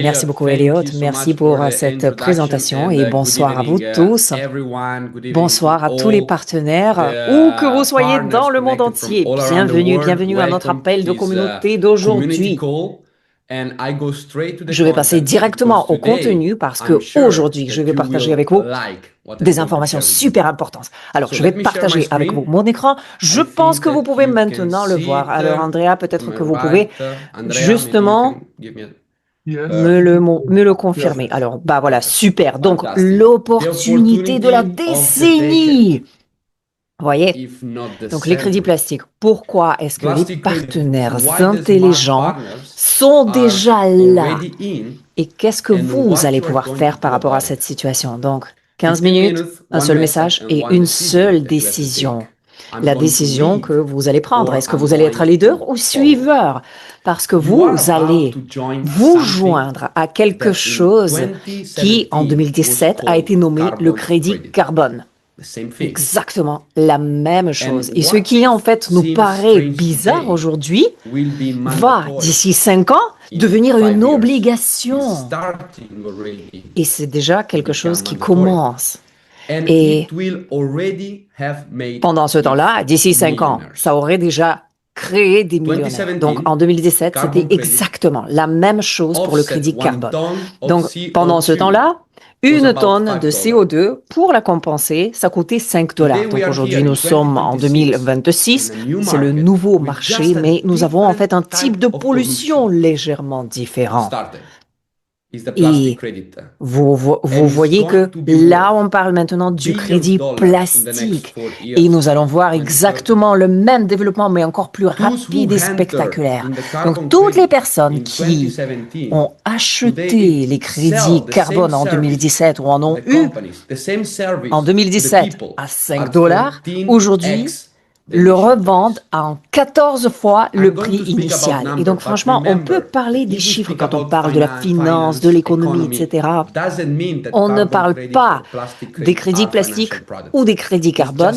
Merci beaucoup, Elliot. Merci pour cette présentation et bonsoir à vous tous. Bonsoir à tous les partenaires, où que vous soyez dans le monde entier. Bienvenue à notre appel de communauté d'aujourd'hui. Je vais passer directement au contenu parce que aujourd'hui, je vais partager avec vous des informations super importantes. Alors, je vais partager avec vous mon écran. Je pense que vous pouvez maintenant le voir. Alors, Andrea, peut-être que vous pouvez justement me le confirmer. Alors, bah voilà, super. Donc, l'opportunité de la décennie. Vous voyez? Donc, les crédits plastiques. Pourquoi est-ce que les partenaires intelligents sont déjà là? Et qu'est-ce que vous allez pouvoir faire par rapport à cette situation? Donc, 15 minutes, un seul message et une seule décision. La décision que vous allez prendre. Est-ce que vous allez être leader ou suiveur? Parce que vous allez vous joindre à quelque chose qui, en 2017, a été nommé le crédit carbone. Exactement la même chose. Et ce qui, en fait, nous paraît bizarre aujourd'hui, va, d'ici 5 ans, devenir une obligation. Et c'est déjà quelque chose qui commence. Et pendant ce temps-là, d'ici 5 ans, ça aurait déjà créé des millionnaires. Donc, en 2017, c'était exactement la même chose pour le crédit carbone. Donc, pendant ce temps-là, une tonne de CO2, pour la compenser, ça coûtait 5 $. Donc aujourd'hui, nous sommes en 2026, c'est le nouveau marché, mais nous avons en fait un type de pollution légèrement différent. Et vous voyez que là, on parle maintenant du crédit plastique. Et nous allons voir exactement le même développement, mais encore plus rapide et spectaculaire. Donc, toutes les personnes qui ont acheté les crédits carbone en 2017 ou en ont eu en 2017 à 5 $, aujourd'hui, le revendent à 14 fois le prix initial. Et donc, franchement, on peut parler des chiffres quand on parle de la finance, de l'économie, etc. On ne parle pas des crédits plastiques ou des crédits carbone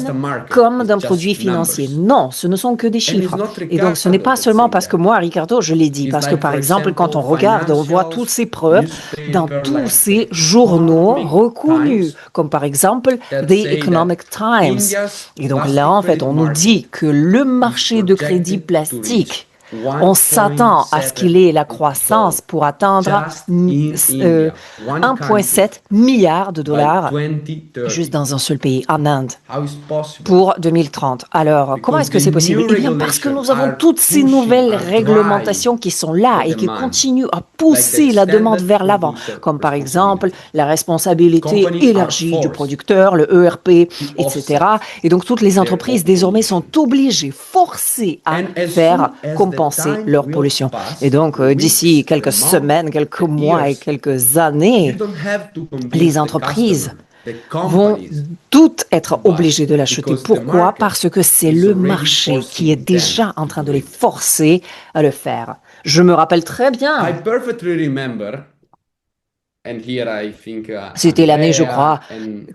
comme d'un produit financier. Non, ce ne sont que des chiffres. Et donc, ce n'est pas seulement parce que moi, Ricardo, je l'ai dit, parce que, par exemple, quand on regarde, on voit toutes ces preuves dans tous ces journaux reconnus, comme par exemple The Economic Times. Et donc là, en fait, on nous dit que le marché de crédit plastique, on s'attend à ce qu'il ait la croissance pour atteindre 1,7 milliard de dollars juste dans un seul pays, en Inde, pour 2030. Alors, comment est-ce que c'est possible? Eh bien, parce que nous avons toutes ces nouvelles réglementations qui sont là et qui continuent à pousser la demande vers l'avant, comme par exemple la responsabilité élargie du producteur, le ERP, etc. Et donc, toutes les entreprises désormais sont obligées, forcées à faire compenser leur pollution. Et donc, d'ici quelques semaines, quelques mois et quelques années, les entreprises vont toutes être obligées de l'acheter. Pourquoi? Parce que c'est le marché qui est déjà en train de les forcer à le faire. Je me rappelle très bien. C'était l'année, je crois,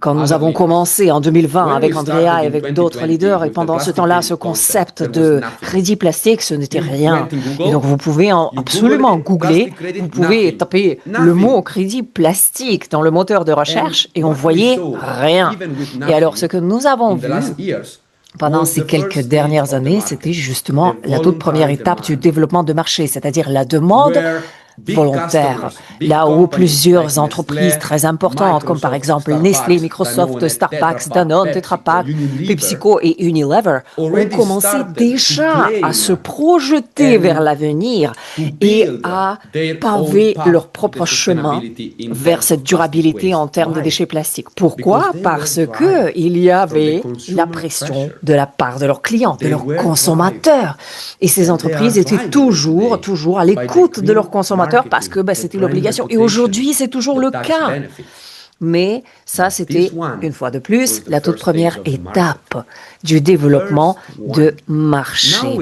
quand nous avons commencé en 2020 avec Andrea et avec d'autres leaders. Et pendant ce temps-là, ce concept de crédit plastique, ce n'était rien. Et donc, vous pouvez absolument googler, vous pouvez taper le mot crédit plastique dans le moteur de recherche et on voyait rien. Et alors, ce que nous avons vu pendant ces quelques dernières années, c'était justement la toute première étape du développement de marché, c'est-à-dire la demande volontaire, là où plusieurs entreprises très importantes, comme par exemple Nestlé, Microsoft, Starbucks, Danone, Tetra Pak, PepsiCo et Unilever, ont commencé déjà à se projeter vers l'avenir et à paver leur propre chemin vers cette durabilité en termes de déchets plastiques. Pourquoi? Parce que il y avait la pression de la part de leurs clients, de leurs consommateurs. Et ces entreprises étaient toujours à l'écoute de leurs consommateurs parce que c'était l'obligation. Et aujourd'hui, c'est toujours le cas. Mais ça, c'était, une fois de plus, la toute première étape du développement de marché.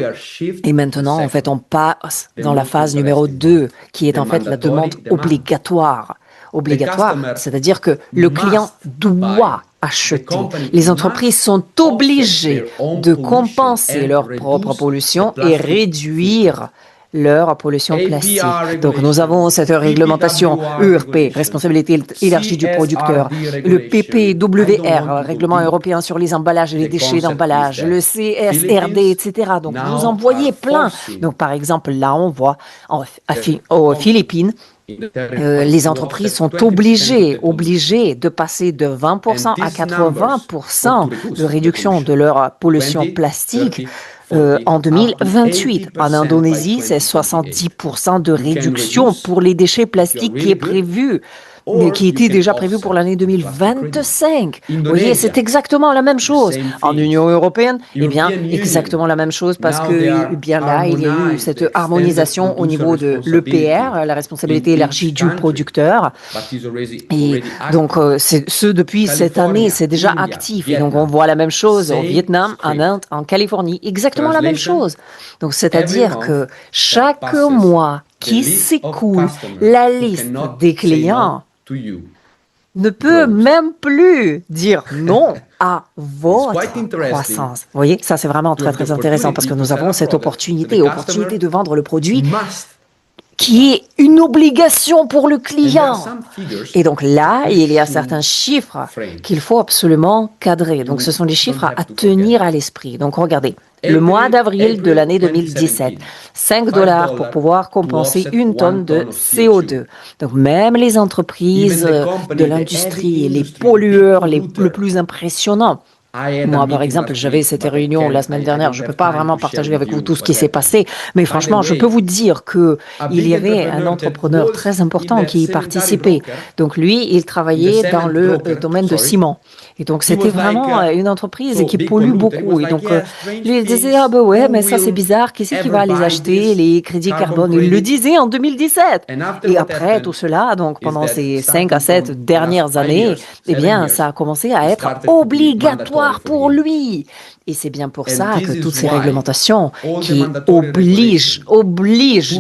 Et maintenant, en fait, on passe dans la phase numéro 2, qui est en fait la demande obligatoire. Obligatoire, c'est-à-dire que le client doit acheter. Les entreprises sont obligées de compenser leur propre pollution et réduire leur pollution plastique. Donc nous avons cette réglementation ERP, responsabilité élargie du producteur, le PPWR, règlement européen sur les emballages et les déchets d'emballage, le CSRD, etc. Donc vous en voyez plein. Donc par exemple, là on voit aux Philippines, les entreprises sont obligées de passer de 20% à 80% de réduction de leur pollution plastique en 2028. En Indonésie, c'est 70% de réduction pour les déchets plastiques qui est prévu, mais qui était déjà prévu pour l'année 2025. Vous voyez, c'est exactement la même chose. En Union européenne, eh bien, exactement la même chose parce que, bien là, il y a eu cette harmonisation au niveau de l'EPR, la responsabilité élargie du producteur. Et donc, depuis cette année, c'est déjà actif. Et donc, on voit la même chose au Vietnam, en Inde, en Californie, exactement la même chose. Donc, c'est-à-dire que chaque mois qui s'écoule, la liste des clients ne peut même plus dire non à votre croissance. Vous voyez, ça c'est vraiment très très intéressant parce que nous avons cette opportunité de vendre le produit qui est une obligation pour le client. Et donc là, il y a certains chiffres qu'il faut absolument cadrer. Donc ce sont les chiffres à tenir à l'esprit. Donc regardez, le mois d'avril de l'année 2017, $5 pour pouvoir compenser 1 tonne de CO2. Donc même les entreprises de l'industrie, les pollueurs le plus impressionnants. Moi, par exemple, j'avais cette réunion la semaine dernière. Je ne peux pas vraiment partager avec vous tout ce qui s'est passé, mais franchement, je peux vous dire qu'il y avait un entrepreneur très important qui y participait. Donc lui, il travaillait dans le domaine de ciment. Et donc, c'était vraiment une entreprise qui pollue beaucoup. Et donc, lui disait, ah ben ouais, mais ça c'est bizarre, qui c'est qui va les acheter, les crédits carbone? Il le disait en 2017. Et après tout cela, donc pendant ces 5 à 7 dernières années, eh bien, ça a commencé à être obligatoire pour lui. Et c'est bien pour ça que toutes ces réglementations qui obligent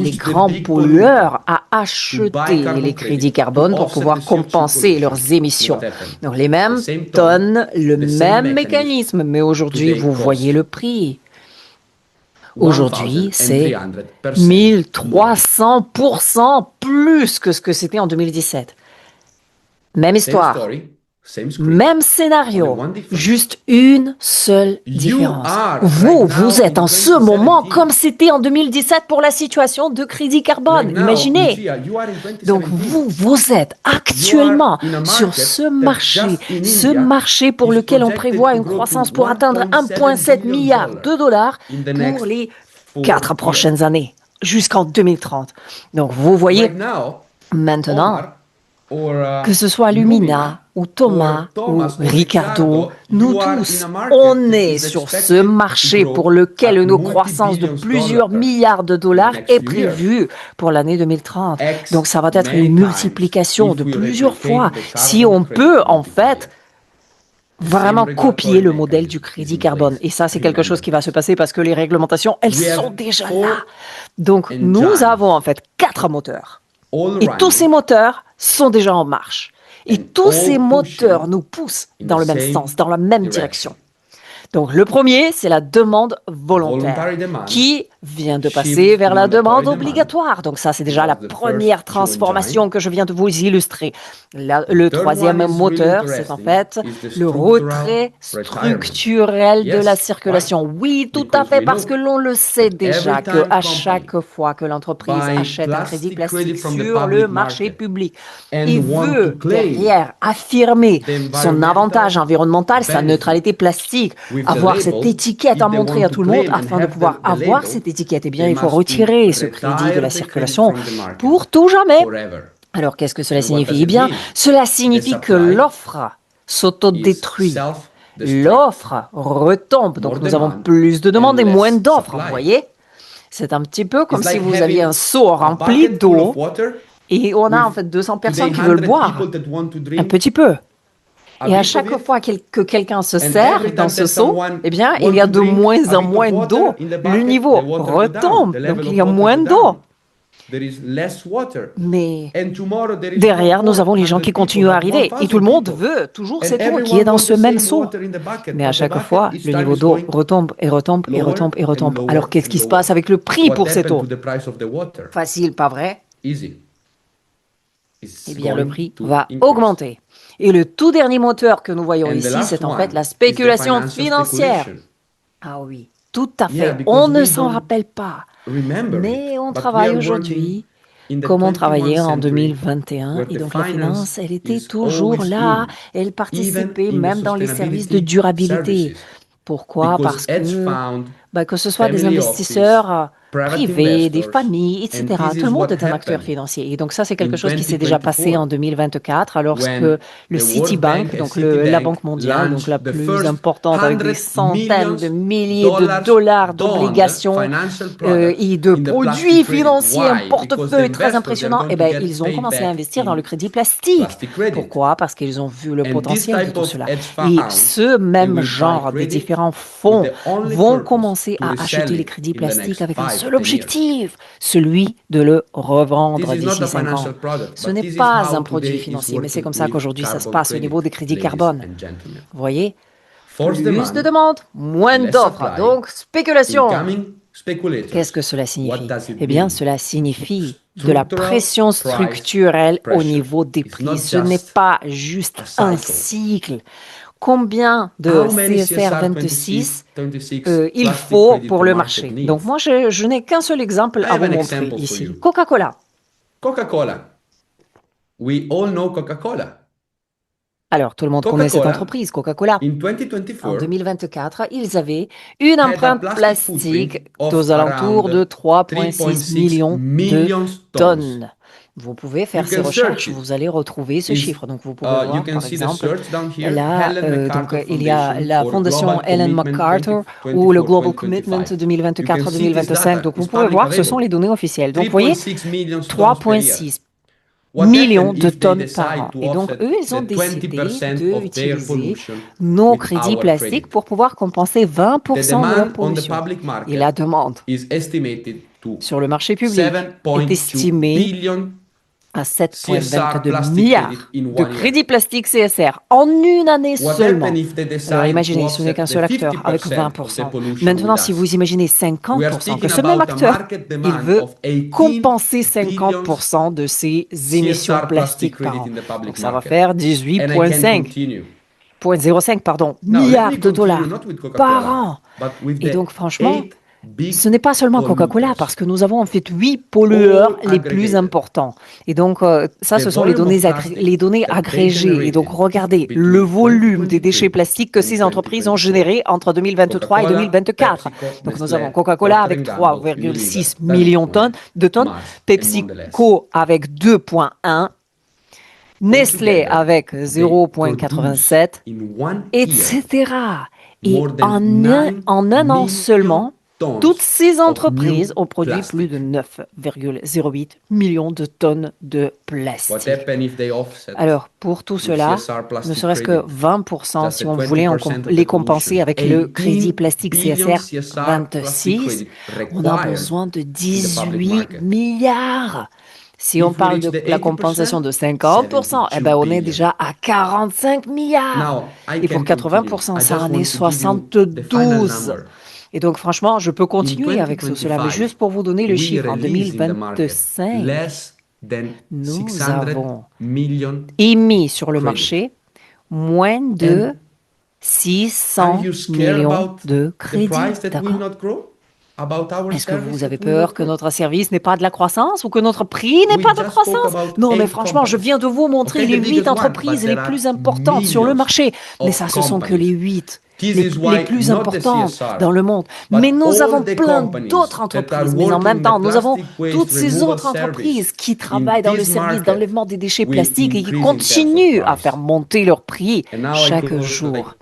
les grands pollueurs à acheter les crédits carbone pour pouvoir compenser leurs émissions. Donc les mêmes tonnes, le même mécanisme, mais aujourd'hui, vous voyez le prix. Aujourd'hui, c'est 1300% plus que ce que c'était en 2017. Même histoire. Même scénario, juste une seule différence. Vous êtes en ce moment comme c'était en 2017 pour la situation de crédit carbone. Imaginez. Donc vous êtes actuellement sur ce marché pour lequel on prévoit une croissance pour atteindre 1,7 milliard de dollars pour les 4 prochaines années, jusqu'en 2030. Donc vous voyez maintenant, que ce soit Lumina ou Thomas ou Ricardo, nous tous, on est sur ce marché pour lequel une croissance de plusieurs milliards de dollars est prévue pour l'année 2030. Donc ça va être une multiplication de plusieurs fois si on peut en fait vraiment copier le modèle du crédit carbone. Et ça, c'est quelque chose qui va se passer parce que les réglementations, elles sont déjà là. Donc nous avons en fait 4 moteurs. Et tous ces moteurs sont déjà en marche. Et tous ces moteurs nous poussent dans le même sens, dans la même direction. Donc, le premier, c'est la demande volontaire qui vient de passer vers la demande obligatoire. Donc, ça, c'est déjà la première transformation que je viens de vous illustrer. Le troisième moteur, c'est en fait le retrait structurel de la circulation. Oui, tout à fait, parce que l'on le sait déjà qu'à chaque fois que l'entreprise achète un crédit plastique sur le marché public, il veut derrière affirmer son avantage environnemental, sa neutralité plastique, avoir cette étiquette à montrer à tout le monde. Afin de pouvoir avoir cette étiquette, eh bien, il faut retirer ce crédit de la circulation pour tout jamais. Alors, qu'est-ce que cela signifie? Eh bien, cela signifie que l'offre s'autodétruit. L'offre retombe. Donc, nous avons plus de demandes et moins d'offres. Vous voyez? C'est un petit peu comme si vous aviez un seau rempli d'eau et on a en fait 200 personnes qui veulent boire. Un petit peu. Et à chaque fois que quelqu'un se sert dans ce seau, eh bien, il y a de moins en moins d'eau. Le niveau retombe, donc il y a moins d'eau. Mais derrière, nous avons les gens qui continuent à arriver. Et tout le monde veut toujours cette eau qui est dans ce même seau. Mais à chaque fois, le niveau d'eau retombe et retombe et retombe et retombe. Alors qu'est-ce qui se passe avec le prix pour cette eau? Facile, pas vrai? Eh bien, le prix va augmenter. Et le tout dernier moteur que nous voyons ici, c'est en fait la spéculation financière. Ah oui, tout à fait. On ne s'en rappelle pas. Mais on travaille aujourd'hui comme on travaillait en 2021. Et donc la finance, elle était toujours là. Elle participait même dans les services de durabilité. Pourquoi? Parce que ce soit des investisseurs privés, des familles, etc. Tout le monde est un acteur financier. Et donc ça, c'est quelque chose qui s'est déjà passé en 2024, lorsque le Citibank, donc la Banque mondiale, donc la plus importante avec des centaines de milliers de dollars d'obligations et de produits financiers, un portefeuille très impressionnant, eh bien, ils ont commencé à investir dans le crédit plastique. Pourquoi? Parce qu'ils ont vu le potentiel de tout cela. Et ce même genre de différents fonds vont commencer à acheter les crédits plastiques avec un seul objectif, celui de le revendre d'ici 5 ans. Ce n'est pas un produit financier, mais c'est comme ça qu'aujourd'hui ça se passe au niveau des crédits carbone. Vous voyez? Plus de demandes, moins d'offres, donc spéculation. Qu'est-ce que cela signifie? Eh bien, cela signifie de la pression structurelle au niveau des prix. Ce n'est pas juste un cycle. Combien de CSR 26 il faut pour le marché? Donc moi, je n'ai qu'un seul exemple à vous montrer ici. Coca-Cola. Coca-Cola. We all know Coca-Cola. Alors, tout le monde connaît cette entreprise, Coca-Cola. En 2024, ils avaient une empreinte plastique aux alentours de 3,6 millions de tonnes. Vous pouvez faire ces recherches, vous allez retrouver ce chiffre. Donc, vous pouvez voir, par exemple, là, il y a la fondation Ellen MacArthur ou le Global Commitment 2024-2025. Donc, vous pouvez voir, ce sont les données officielles. Donc, vous voyez, 3,6 millions de tonnes par an. Et donc, eux, ils ont décidé d'utiliser nos crédits plastiques pour pouvoir compenser 20% de leur pollution. Et la demande sur le marché public est estimée à 7,22 milliards de crédits plastiques CSR en une année seulement. Alors imaginez, ce n'est qu'un seul acteur avec 20%. Maintenant, si vous imaginez 50%, que ce même acteur, il veut compenser 50% de ses émissions plastiques par an. Donc ça va faire 18,05 milliards de dollars par an. Et donc franchement, ce n'est pas seulement Coca-Cola, parce que nous avons en fait 8 pollueurs les plus importants. Et donc, ça, ce sont les données agrégées. Et donc, regardez le volume des déchets plastiques que ces entreprises ont générés entre 2023 et 2024. Donc, nous avons Coca-Cola avec 3,6 millions de tonnes, PepsiCo avec 2,1, Nestlé avec 0,87, etc. Et en un an seulement, toutes ces entreprises ont produit plus de 9,08 millions de tonnes de plastique. Alors, pour tout cela, ne serait-ce que 20%, si on voulait les compenser avec le crédit plastique CSR 26, on a besoin de 18 milliards. Si on parle de la compensation de 50%, eh ben on est déjà à 45 milliards. Et pour 80%, ça en est 72. Et donc, franchement, je peux continuer avec cela, mais juste pour vous donner le chiffre, en 2025, nous avons émis sur le marché moins de 600 millions de crédits. D'accord? Est-ce que vous avez peur que notre service n'ait pas de la croissance ou que notre prix n'ait pas de croissance? Non, mais franchement, je viens de vous montrer les 8 entreprises les plus importantes sur le marché. Mais ça, ce sont que les 8. Les plus importantes dans le monde. Mais nous avons plein d'autres entreprises. Mais en même temps, nous avons toutes ces autres entreprises qui travaillent dans le service d'enlèvement des déchets plastiques et qui continuent à faire monter leur prix chaque jour.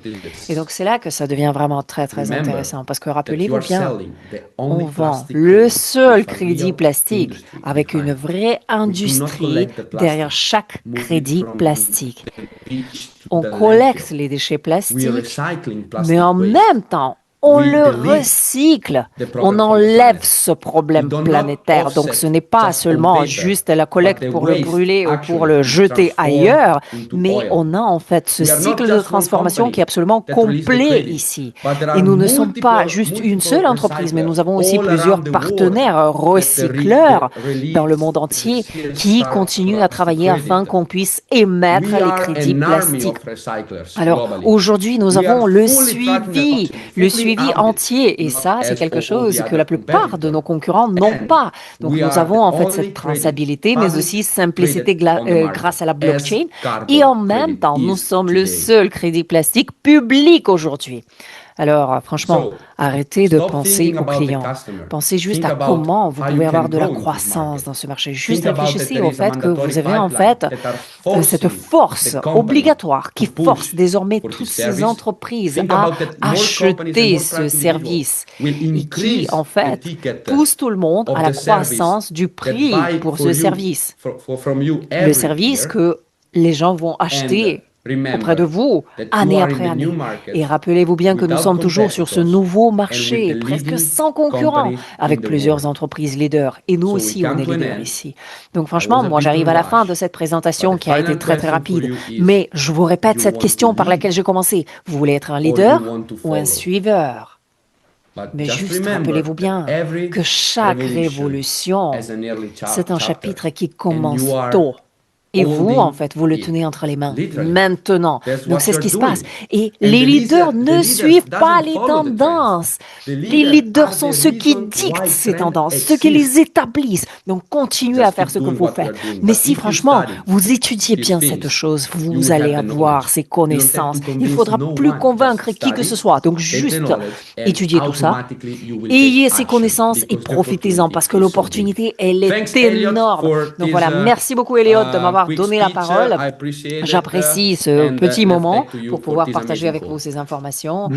Et donc, c'est là que ça devient vraiment très, très intéressant. Parce que rappelez-vous bien, on vend le seul crédit plastique avec une vraie industrie derrière chaque crédit plastique. On collecte les déchets plastiques, mais en même temps, on le recycle, on enlève ce problème planétaire. Donc ce n'est pas seulement juste la collecte pour le brûler ou pour le jeter ailleurs, mais on a en fait ce cycle de transformation qui est absolument complet ici. Et nous ne sommes pas juste une seule entreprise, mais nous avons aussi plusieurs partenaires recycleurs dans le monde entier qui continuent à travailler afin qu'on puisse émettre les crédits plastiques. Alors aujourd'hui, nous avons le suivi entier, et ça, c'est quelque chose que la plupart de nos concurrents n'ont pas. Donc nous avons en fait cette traçabilité, mais aussi simplicité grâce à la blockchain, et en même temps, nous sommes le seul crédit plastique public aujourd'hui. Alors, franchement, arrêtez de penser aux clients. Pensez juste à comment vous pouvez avoir de la croissance dans ce marché. Juste réfléchissez au fait que vous avez en fait cette force obligatoire qui force désormais toutes ces entreprises à acheter ce service et qui, en fait, pousse tout le monde à la croissance du prix pour ce service. Le service que les gens vont acheter auprès de vous, année après année. Et rappelez-vous bien que nous sommes toujours sur ce nouveau marché, presque sans concurrent, avec plusieurs entreprises leaders. Et nous aussi, on est leaders ici. Donc franchement, moi, j'arrive à la fin de cette présentation qui a été très, très rapide. Mais je vous répète cette question par laquelle j'ai commencé. Vous voulez être un leader ou un suiveur? Mais juste rappelez-vous bien que chaque révolution, c'est un chapitre qui commence tôt. Et vous, en fait, vous le tenez entre les mains maintenant. Donc, c'est ce qui se passe. Et les leaders ne suivent pas les tendances. Les leaders sont ceux qui dictent ces tendances, ceux qui les établissent. Donc, continuez à faire ce que vous faites. Mais si, franchement, vous étudiez bien cette chose, vous allez avoir ces connaissances. Il ne faudra plus convaincre qui que ce soit. Donc, juste étudiez tout ça. Ayez ces connaissances et profitez-en parce que l'opportunité, elle est énorme. Donc, voilà. Merci beaucoup, Elliot, de m'avoir donné la parole. J'apprécie ce petit moment pour pouvoir partager avec vous ces informations.